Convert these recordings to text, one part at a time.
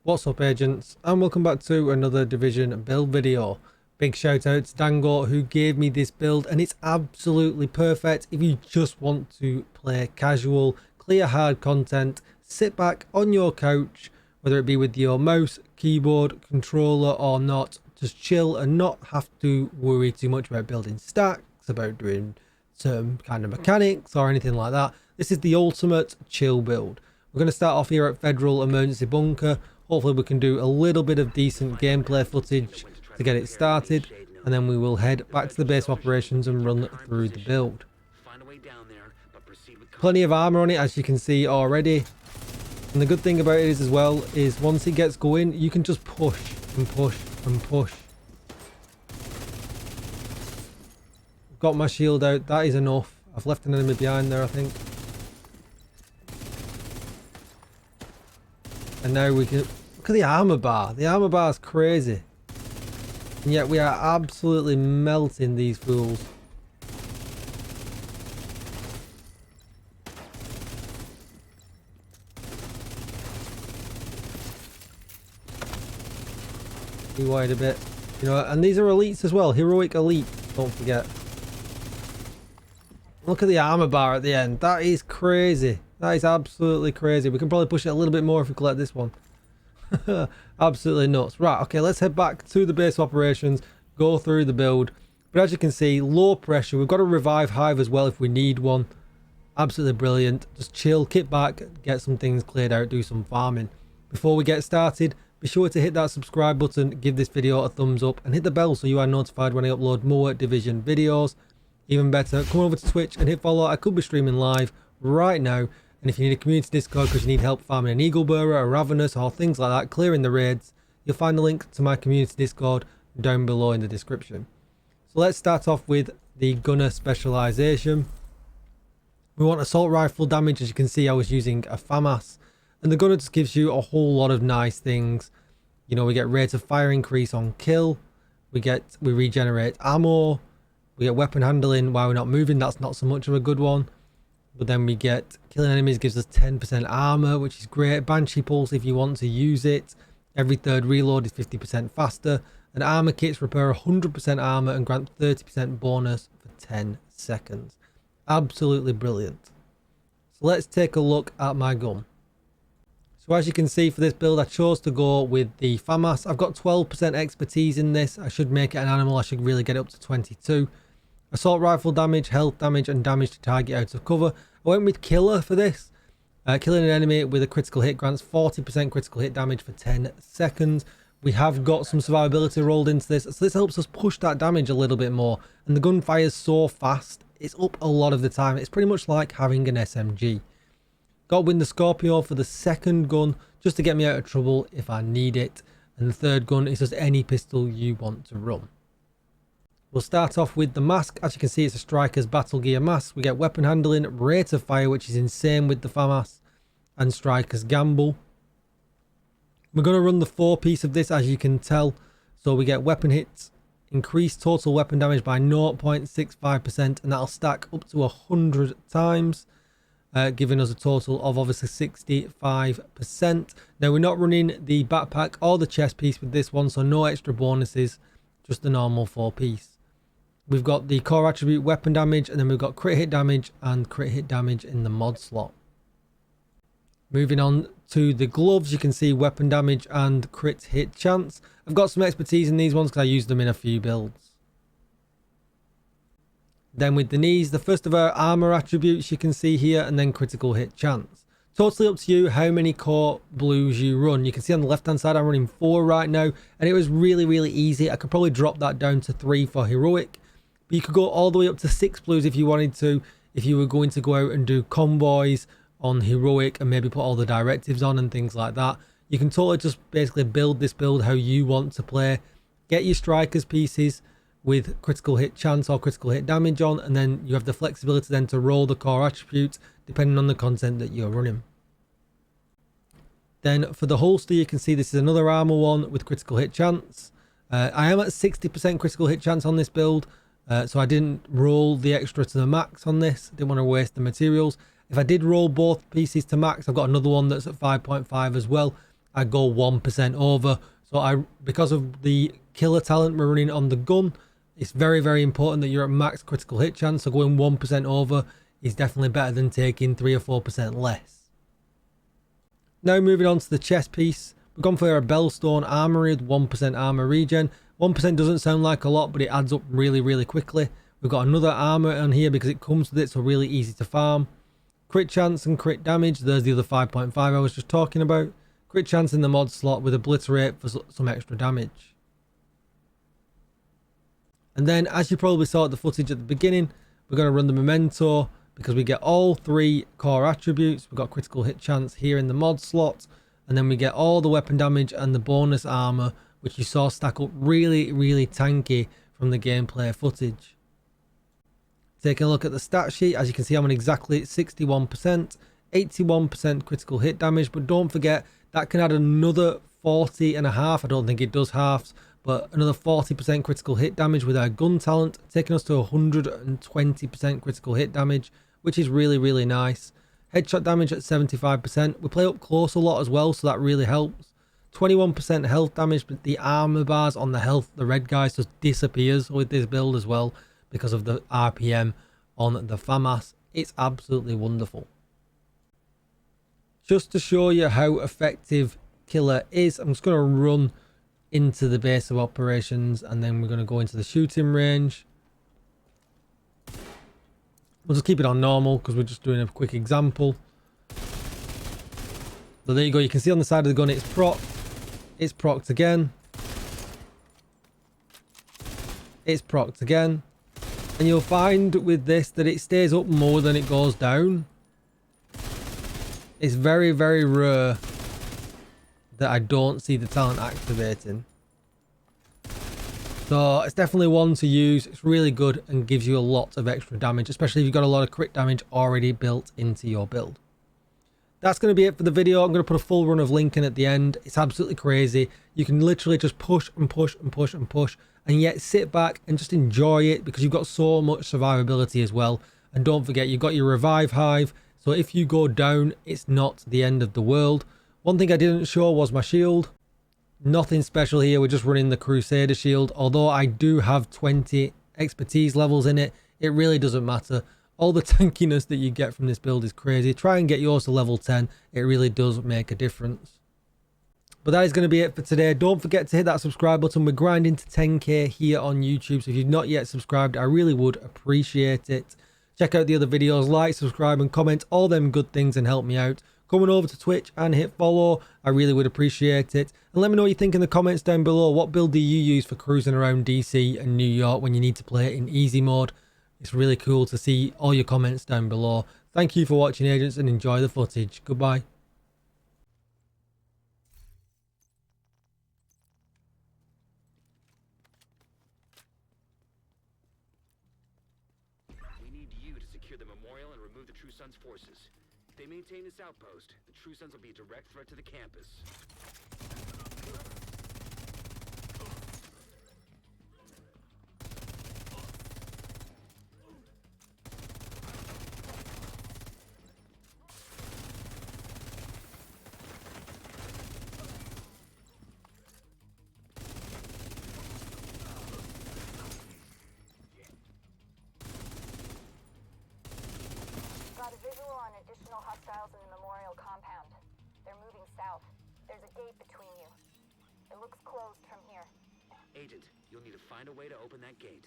What's up, agents, and welcome back to another Division build video. Big shout out to Dango who gave me this build, and it's absolutely perfect if you just want to play casual, clear hard content, sit back on your couch, whether it be with your mouse, keyboard, controller or not, just chill and not have to worry too much about building stacks, about doing some kind of mechanics or anything like that. This is the ultimate chill build. We're going to start off here at Federal Emergency Bunker. Hopefully we can do a little bit of decent gameplay footage to get it started, and then we will head back to the base of operations and run through the build. Plenty of armor on it, as you can see already. And the good thing about it is as well, is once it gets going, you can just push and push and push. Got my shield out, that is enough. I've left an enemy behind there, I think. And now we can look at the armor bar. The armor bar is crazy, and yet we are absolutely melting these fools. Be wide a bit, you know. And these are elites as well, heroic elite. Don't forget. Look at the armor bar at the end. That is crazy. That is absolutely crazy. We can probably push it a little bit more if we collect this one. Absolutely nuts. Right, okay, let's head back to the base of operations, go through the build. But as you can see, low pressure. We've got a revive hive as well if we need one. Absolutely brilliant. Just chill, kick back, get some things cleared out, do some farming. Before we get started, be sure to hit that subscribe button, give this video a thumbs up, and hit the bell so you are notified when I upload more Division videos. Even better, come over to Twitch and hit follow. I could be streaming live right now. And if you need a community Discord because you need help farming an eagle bearer, a ravenous, or things like that, clearing the raids, you'll find a link to my community Discord down below in the description. So let's start off with the gunner specialization. We want assault rifle damage. As you can see, I was using a FAMAS, and the gunner just gives you a whole lot of nice things. You know, we get rate of fire increase on kill, we regenerate ammo, we get weapon handling while we're not moving. That's not so much of a good one. But then we get killing enemies gives us 10% armor, which is great. Banshee pulse if you want to use it. Every third reload is 50% faster. And armor kits repair 100% armor and grant 30% bonus for 10 seconds. Absolutely brilliant. So let's take a look at my gun. So as you can see, for this build I chose to go with the FAMAS. I've got 12% expertise in this. I should make it an animal. I should really get it up to 22. Assault rifle damage, health damage, and damage to target out of cover. I went with killer for this. Killing an enemy with a critical hit grants 40% critical hit damage for 10 seconds. We have got some survivability rolled into this, so this helps us push that damage a little bit more. And the gun fires so fast, it's up a lot of the time. It's pretty much like having an SMG. Got win the Scorpio for the second gun, just to get me out of trouble if I need it. And the third gun is just any pistol you want to run. We'll start off with the mask. As you can see, it's a striker's battle gear mask. We get weapon handling, rate of fire, which is insane with the FAMAS, and striker's gamble. We're going to run the 4-piece of this, as you can tell. So we get weapon hits, increased total weapon damage by 0.65%, and that'll stack up to 100 times, giving us a total of obviously 65%. Now we're not running the backpack or the chest piece with this one, so no extra bonuses, just the normal 4-piece. We've got the core attribute weapon damage, and then we've got crit hit damage and crit hit damage in the mod slot. Moving on to the gloves, you can see weapon damage and crit hit chance. I've got some expertise in these ones because I used them in a few builds. Then with the knees, the first of our armor attributes you can see here, and then critical hit chance. Totally up to you how many core blues you run. You can see on the left hand side I'm running 4 right now, and it was really easy. I could probably drop that down to 3 for heroic. But you could go all the way up to 6 blues if you wanted to, if you were going to go out and do convoys on heroic and maybe put all the directives on and things like that. You can totally just basically build this build how you want to play. Get your strikers pieces with critical hit chance or critical hit damage on, and then you have the flexibility then to roll the core attributes depending on the content that you're running. Then for the holster, you can see this is another armor one with critical hit chance. I am at 60% critical hit chance on this build. So I didn't roll the extra to the max on this. Didn't want to waste the materials. If I did roll both pieces to max, I've got another one that's at 5.5 as well. I go 1% over. So because of the killer talent we're running on the gun, it's very, very important that you're at max critical hit chance. So going 1% over is definitely better than taking 3 or 4% less. Now moving on to the chest piece. We've gone for a Bellstone Armory with 1% armor regen. 1% doesn't sound like a lot, but it adds up really, really quickly. We've got another armor on here because it comes with it, so really easy to farm. Crit chance and crit damage, there's the other 5.5 I was just talking about. Crit chance in the mod slot with obliterate for some extra damage. And then, as you probably saw at the footage at the beginning, we're going to run the memento because we get all 3 core attributes. We've got critical hit chance here in the mod slot, and then we get all the weapon damage and the bonus armor, which you saw stack up really, really tanky from the gameplay footage. Taking a look at the stat sheet, as you can see, I'm on exactly 61%, 81% critical hit damage, but don't forget that can add another 40.5. I don't think it does halves, but another 40% critical hit damage with our gun talent, taking us to 120% critical hit damage, which is really, really nice. Headshot damage at 75%. We play up close a lot as well, so that really helps. 21% health damage, but the armor bars on the health, the red guys, just disappears with this build as well because of the RPM on the FAMAS. It's absolutely wonderful. Just to show you how effective Killer is, I'm just going to run into the base of operations and then we're going to go into the shooting range. We'll just keep it on normal because we're just doing a quick example. So there you go, you can see on the side of the gun it's procced. It's procced again. It's procced again. And you'll find with this that it stays up more than it goes down. It's very, very rare that I don't see the talent activating. So it's definitely one to use. It's really good and gives you a lot of extra damage, especially if you've got a lot of crit damage already built into your build. That's going to be it for the video. I'm going to put a full run of Lincoln at the end. It's absolutely crazy. You can literally just push and push and push and push and yet sit back and just enjoy it because you've got so much survivability as well. And don't forget, you've got your revive hive. So if you go down, it's not the end of the world. One thing I didn't show was my shield. Nothing special here. We're just running the Crusader shield. Although I do have 20 expertise levels in it, it really doesn't matter. All the tankiness that you get from this build is crazy. Try and get yours to level 10. It really does make a difference. But that is going to be it for today. Don't forget to hit that subscribe button. We're grinding to 10k here on YouTube. So if you've not yet subscribed, I really would appreciate it. Check out the other videos. Like, subscribe and comment. All them good things and help me out. Coming over to Twitch and hit follow. I really would appreciate it. And let me know what you think in the comments down below. What build do you use for cruising around DC and New York when you need to play it in easy mode? It's really cool to see all your comments down below. Thank you for watching, agents, and enjoy the footage. Goodbye. We need you to secure the memorial and remove the True Sons' forces. If they maintain this outpost, the True Sons will be a direct threat to the campus. Got a visual on additional hostiles in the memorial compound. They're moving south. There's a gate between you. It looks closed from here. Agent, you'll need to find a way to open that gate.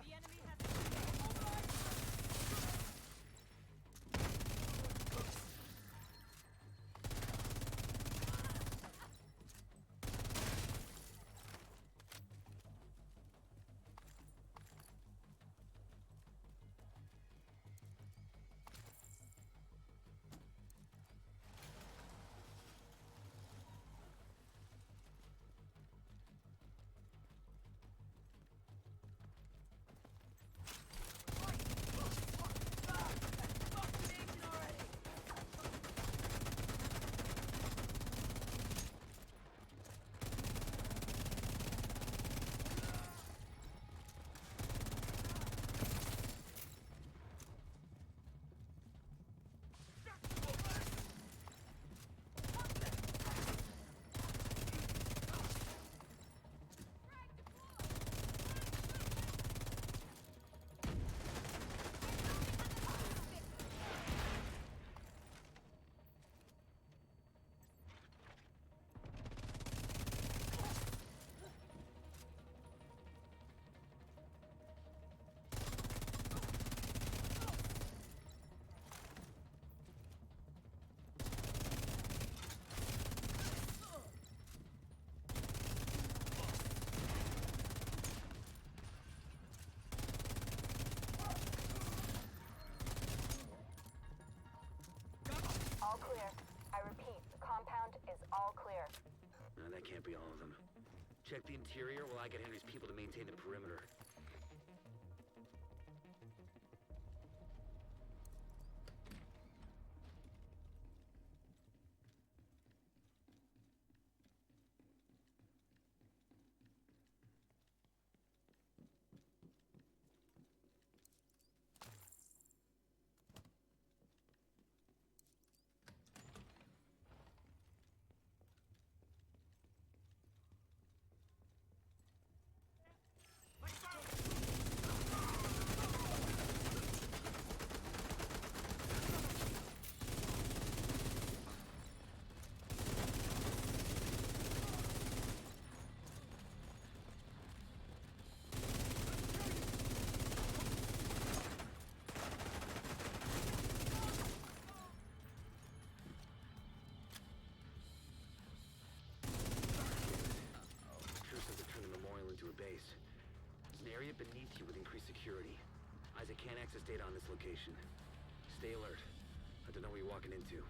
The enemy has All clear. No, that can't be all of them. Check the interior while I get Henry's people to maintain the perimeter. Into a base. There's an area beneath you with increased security. Isaac can't access data on this location. Stay alert. I don't know what you're walking into.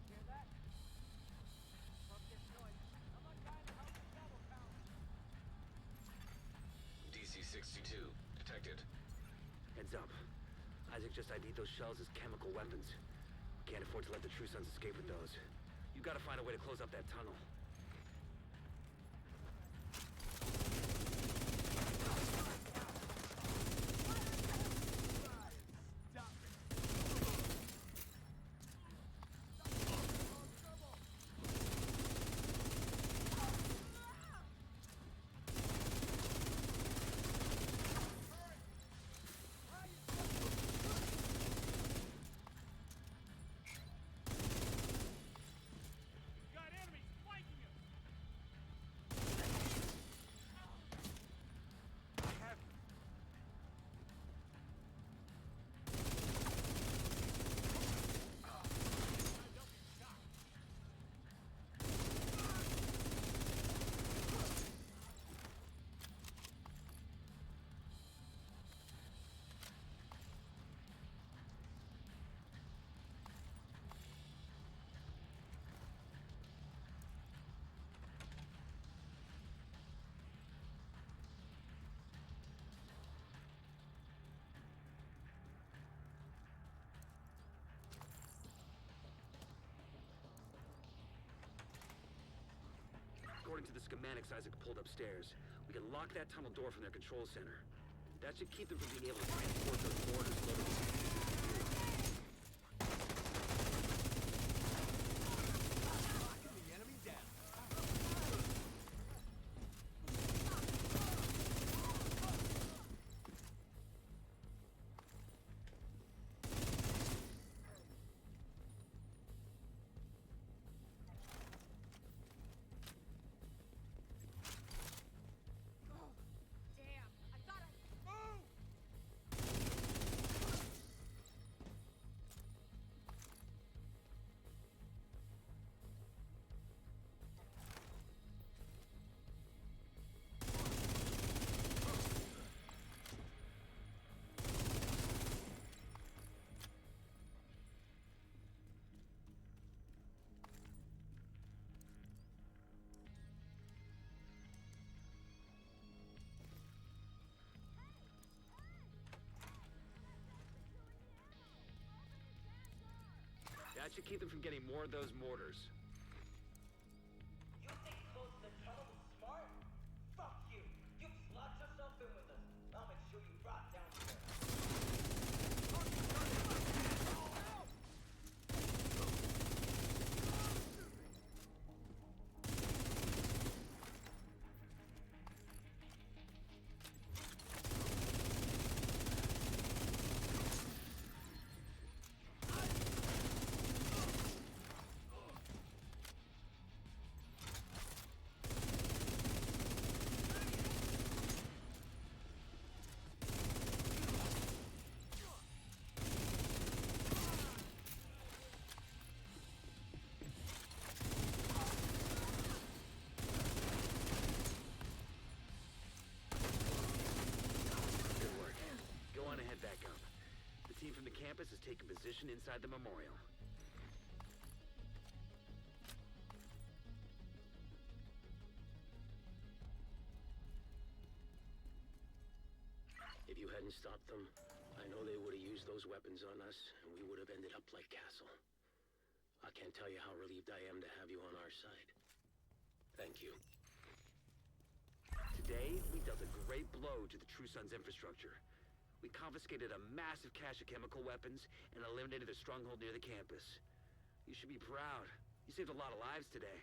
Hear that? Fuck this noise. I'm not trying to help the double count. DC-62, detected. Heads up. Isaac just ID'd those shells as chemical weapons. Can't afford to let the True Sons escape with those. You gotta find a way to close up that tunnel. Got enemies flanking us. According to the schematics Isaac pulled upstairs, we can lock that tunnel door from their control center. That should keep them from being able to transport those mortars loaded with The enemy down. Damn, I thought I... Move! That should keep them from getting more of those mortars. You think closing the tunnel is smart? Fuck you! You slot yourself in with us. I'll make sure you rot down here. taking position inside the memorial. If you hadn't stopped them, I know they would have used those weapons on us, and we would have ended up like Castle. I can't tell you how relieved I am to have you on our side. Thank you. Today, we dealt a great blow to the True Sons infrastructure. We confiscated a massive cache of chemical weapons and eliminated the stronghold near the campus. You should be proud. You saved a lot of lives today.